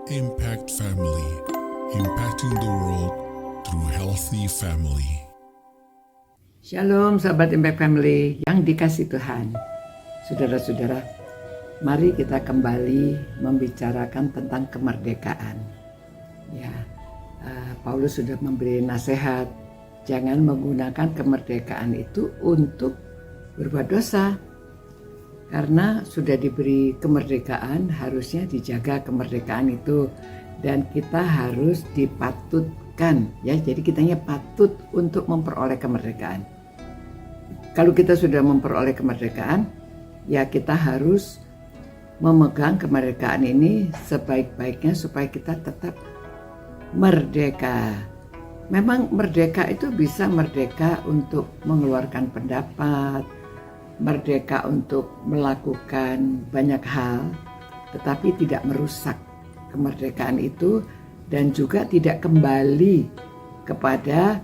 Impact Family, impacting the world through healthy family. Shalom sahabat Impact Family yang dikasih Tuhan. Saudara-saudara, mari kita kembali membicarakan tentang kemerdekaan. Ya, Paulus sudah memberi nasihat, jangan menggunakan kemerdekaan itu untuk berbuat dosa. Karena sudah diberi kemerdekaan, harusnya dijaga kemerdekaan itu, dan kita harus dipatutkan, ya. Jadi kitanya patut untuk memperoleh kemerdekaan. Kalau kita sudah memperoleh kemerdekaan, ya kita harus memegang kemerdekaan ini sebaik-baiknya supaya kita tetap merdeka. Memang merdeka itu bisa merdeka untuk mengeluarkan pendapat, merdeka untuk melakukan banyak hal, tetapi tidak merusak kemerdekaan itu dan juga tidak kembali kepada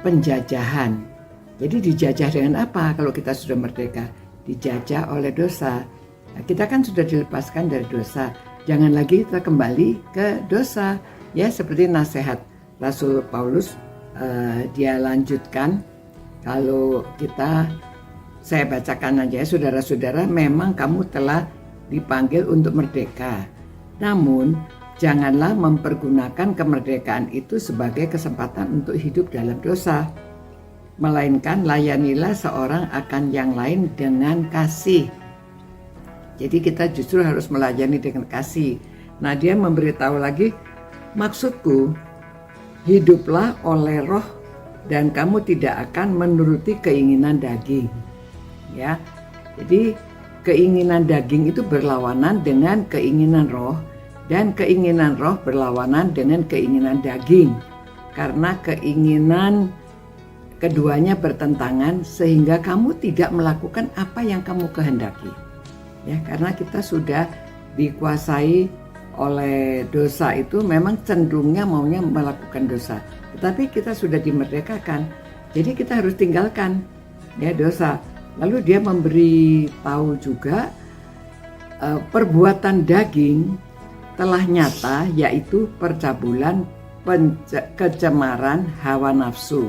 penjajahan. Jadi dijajah dengan apa kalau kita sudah merdeka? Dijajah oleh dosa. Nah, kita kan sudah dilepaskan dari dosa, jangan lagi kita kembali ke dosa. Ya, seperti nasihat Rasul Paulus, dia lanjutkan, kalau saya bacakan aja, saudara-saudara, memang kamu telah dipanggil untuk merdeka. Namun, janganlah mempergunakan kemerdekaan itu sebagai kesempatan untuk hidup dalam dosa. Melainkan layanilah seorang akan yang lain dengan kasih. Jadi kita justru harus melayani dengan kasih. Nah, dia memberitahu lagi, maksudku, hiduplah oleh roh dan kamu tidak akan menuruti keinginan daging. Ya, jadi keinginan daging itu berlawanan dengan keinginan roh, dan keinginan roh berlawanan dengan keinginan daging, karena keinginan keduanya bertentangan sehingga kamu tidak melakukan apa yang kamu kehendaki. Ya, karena kita sudah dikuasai oleh dosa, itu memang cenderungnya maunya melakukan dosa, tetapi kita sudah dimerdekakan, jadi kita harus tinggalkan ya dosa. Lalu dia memberi tahu juga perbuatan daging telah nyata, yaitu percabulan, kecemaran, hawa nafsu.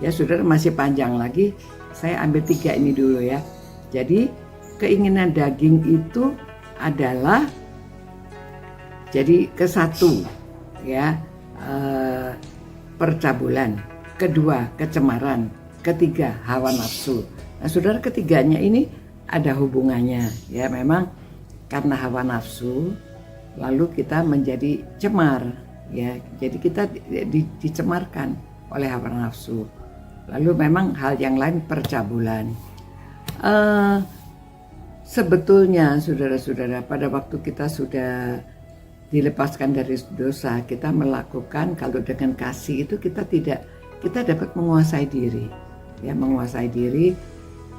Ya, saudara, masih panjang lagi, saya ambil 3 ini dulu ya. Jadi keinginan daging itu adalah, jadi kesatu ya, percabulan, kedua kecemaran, ketiga hawa nafsu. Nah, saudara, ketiganya ini ada hubungannya ya, memang karena hawa nafsu lalu kita menjadi cemar ya, jadi kita dicemarkan oleh hawa nafsu. Lalu memang hal yang lain percabulan. Sebetulnya saudara-saudara, pada waktu kita sudah dilepaskan dari dosa, kita melakukan, kalau dengan kasih itu kita dapat menguasai diri ya, menguasai diri,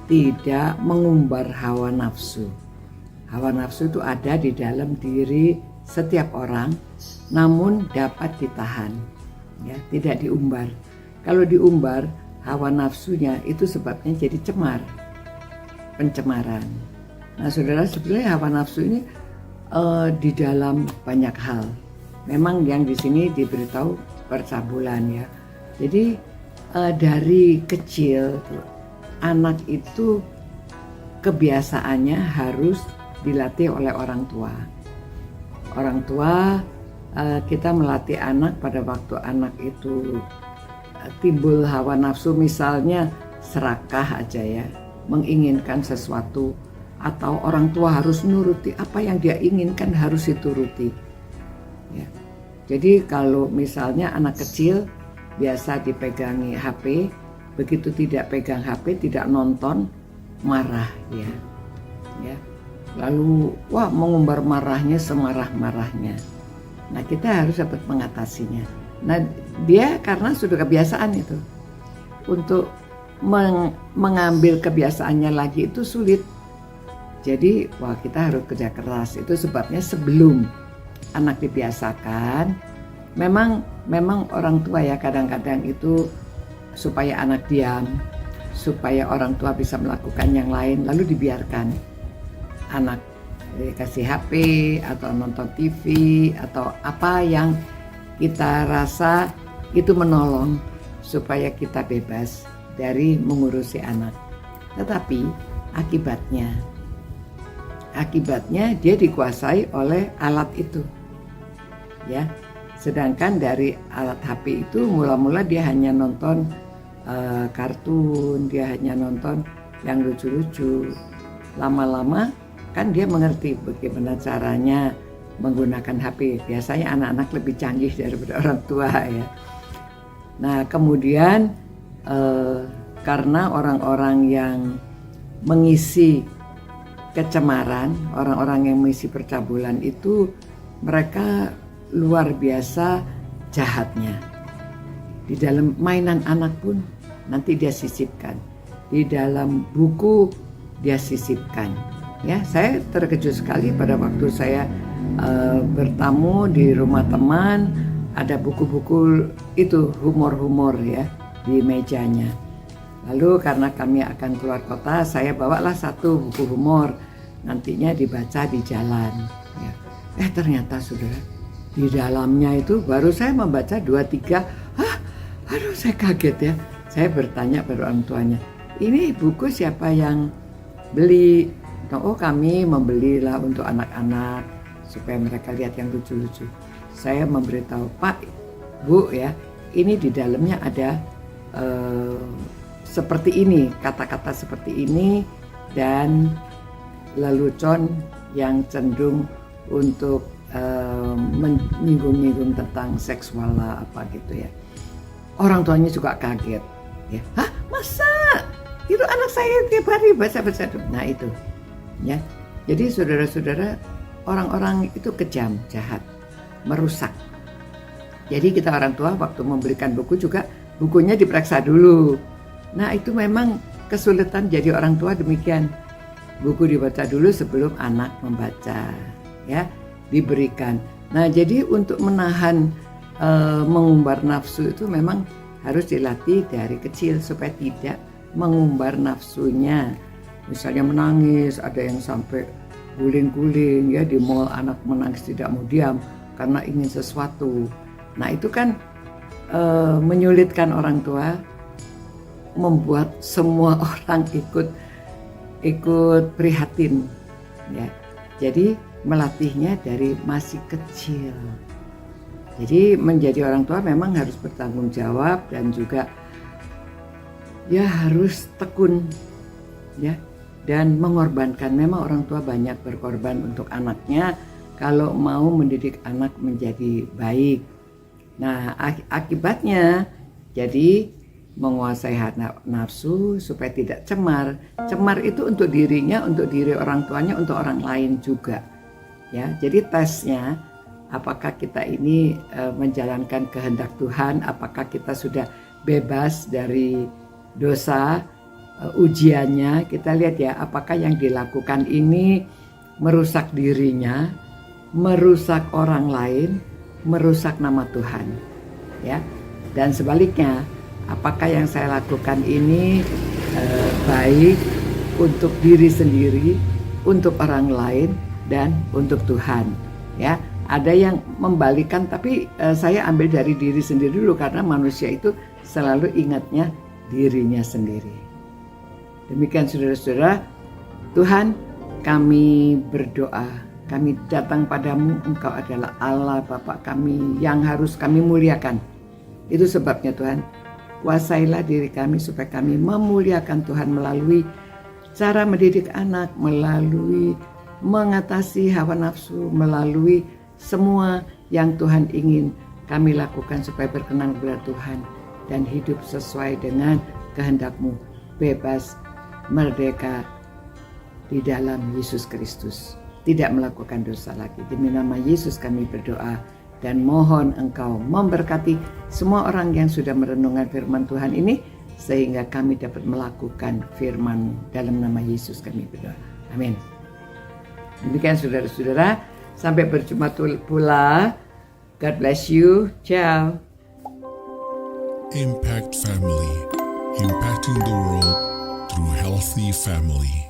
tidak mengumbar hawa nafsu. Hawa nafsu itu ada di dalam diri setiap orang, namun dapat ditahan ya, tidak diumbar. Kalau diumbar hawa nafsunya, itu sebabnya jadi cemar, pencemaran. Nah, saudara, sebenarnya hawa nafsu ini di dalam banyak hal. Memang yang di sini diberitahu percabulan ya. Jadi dari kecil anak itu kebiasaannya harus dilatih oleh orang tua. Orang tua, kita melatih anak pada waktu anak itu timbul hawa nafsu, misalnya serakah aja ya, menginginkan sesuatu, atau orang tua harus nuruti apa yang dia inginkan, harus dituruti ya. Jadi kalau misalnya anak kecil biasa dipegangi HP, begitu tidak pegang HP, tidak nonton, marah ya. Lalu mengumbar marahnya semarah-marahnya. Nah, kita harus dapat mengatasinya. Nah, dia karena sudah kebiasaan itu, untuk mengambil kebiasaannya lagi itu sulit. Jadi kita harus kerja keras. Itu sebabnya sebelum anak dibiasakan, memang orang tua ya kadang-kadang itu supaya anak diam, supaya orang tua bisa melakukan yang lain, lalu dibiarkan anak kasih HP atau nonton TV atau apa yang kita rasa itu menolong supaya kita bebas dari mengurusi anak. Tetapi akibatnya dia dikuasai oleh alat itu, ya. Sedangkan dari alat HP itu mula-mula dia hanya nonton kartun, dia hanya nonton yang lucu-lucu. Lama-lama kan dia mengerti bagaimana caranya menggunakan HP. Biasanya anak-anak lebih canggih daripada orang tua, ya. Nah, kemudian karena orang-orang yang mengisi kecemaran, orang-orang yang mengisi percabulan itu, mereka luar biasa jahatnya. Di dalam mainan anak pun nanti dia sisipkan, di dalam buku dia sisipkan. Ya, saya terkejut sekali pada waktu saya bertamu di rumah teman, ada buku-buku itu humor-humor ya di mejanya. Lalu karena kami akan keluar kota, saya bawalah satu buku humor, nantinya dibaca di jalan. Ya. Ternyata saudara, di dalamnya itu baru saya membaca 2-3, aduh saya kaget ya. Saya bertanya pada orang tuanya, ini buku siapa yang beli? Oh, kami membelilah untuk anak-anak supaya mereka lihat yang lucu-lucu. Saya memberitahu, Pak, Bu ya, ini di dalamnya ada seperti ini, kata-kata seperti ini, dan lelucon yang cenderung untuk menyinggung-nyinggung tentang seksual lah, apa gitu ya. Orang tuanya juga kaget, ya. Hah, masa? Itu anak saya tiap hari baca-baca. Nah itu, ya. Jadi saudara-saudara, orang-orang itu kejam, jahat, merusak. Jadi kita orang tua waktu memberikan buku juga bukunya diperiksa dulu. Nah itu memang kesulitan jadi orang tua demikian. Buku dibaca dulu sebelum anak membaca, ya, diberikan. Nah jadi untuk menahan mengumbar nafsu itu memang harus dilatih dari kecil supaya tidak mengumbar nafsunya. Misalnya menangis, ada yang sampai guling-guling ya di mall, anak menangis tidak mau diam karena ingin sesuatu. Nah itu kan menyulitkan orang tua, membuat semua orang ikut prihatin, ya. Jadi melatihnya dari masih kecil. Jadi menjadi orang tua memang harus bertanggung jawab dan juga ya harus tekun, ya, dan mengorbankan. Memang orang tua banyak berkorban untuk anaknya kalau mau mendidik anak menjadi baik. Nah akibatnya jadi menguasai nafsu supaya tidak cemar. Cemar itu untuk dirinya, untuk diri orang tuanya, untuk orang lain juga. Ya, jadi tesnya apakah kita ini menjalankan kehendak Tuhan, apakah kita sudah bebas dari dosa. Ujiannya kita lihat ya, apakah yang dilakukan ini merusak dirinya, merusak orang lain, merusak nama Tuhan, ya. Dan sebaliknya, apakah yang saya lakukan ini baik untuk diri sendiri, untuk orang lain, dan untuk Tuhan, ya. Ada yang membalikan, tapi saya ambil dari diri sendiri dulu karena manusia itu selalu ingatnya dirinya sendiri. Demikian saudara-saudara, Tuhan, kami berdoa, kami datang padamu, Engkau adalah Allah Bapa kami yang harus kami muliakan. Itu sebabnya Tuhan, kuasailah diri kami supaya kami memuliakan Tuhan melalui cara mendidik anak, melalui mengatasi hawa nafsu, melalui semua yang Tuhan ingin kami lakukan supaya berkenan kepada Tuhan dan hidup sesuai dengan kehendak-Mu, bebas, merdeka di dalam Yesus Kristus, tidak melakukan dosa lagi. Demi nama Yesus kami berdoa dan mohon Engkau memberkati semua orang yang sudah merenungkan firman Tuhan ini sehingga kami dapat melakukan firman-Mu. Dalam nama Yesus kami berdoa. Amin. Demikian saudara-saudara, sampai berjumpa pula. God bless you. Ciao. Impact Family, impacting the world through healthy family.